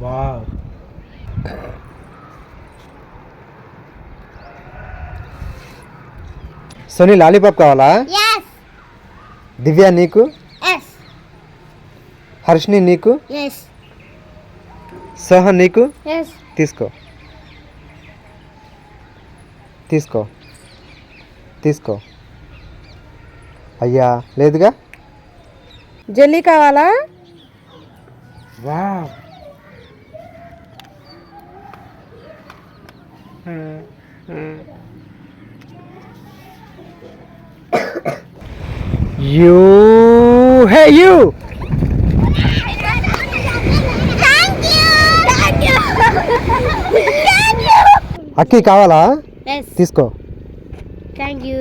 Wow. Sony lollipop కావాలా? Yes. దివ్య నీకు? Yes. Harshini నీకు? Yes. సోహన్ నీకు? Yes. తీసుకో తీసుకో తీసుకో. అయ్యా లేదుగా. జెల్లీ కావాలా? Wow. You hey you. Thank you. Thank you. Thank you. అక్కి కావాలా? Yes. తీసుకో. Thank you.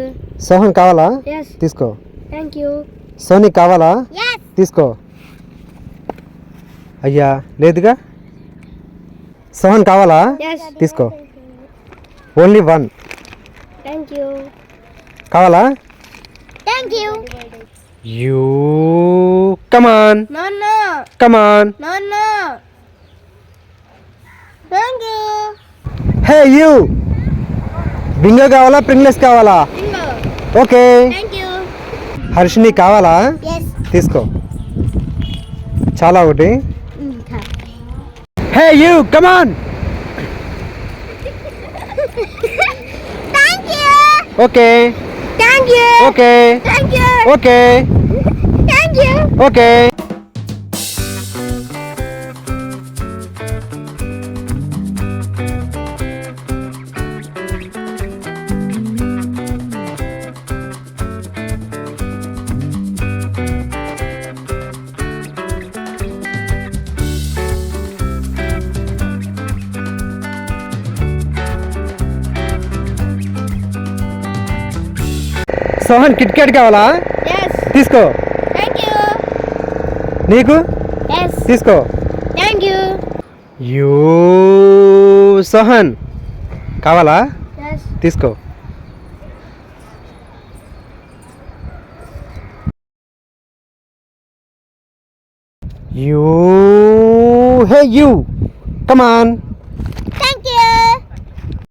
సోహన్ కావాలా? Yes. తీసుకో. Thank you. సోనీ కావాలా? Yes. తీసుకో. అయ్యా లేదుగా. సోహన్ కావాలా? Yes. తీసుకో. Only one. Thank you. కావాలా? Thank you. You come on No, no. Come on. No, no. Thank you. Hey you. Bingo కావాలా ప్రింగ్లెస్ కావాలా? Bingo. Okay. Thank you. Harshini కావాలా? Yes. తీసుకో. చాలా ఒకటి. Hey you come on. Thank you. Okay Thank you. Okay Thank you. Okay Thank you. Okay. Sohan Kit Kat కావాలా? Yes. తీసుకో. Thank you. నీకు? Yes. తీసుకో. Thank you. యూ సోహన్ కావాలా? Yes. తీసుకో. You hey you come on.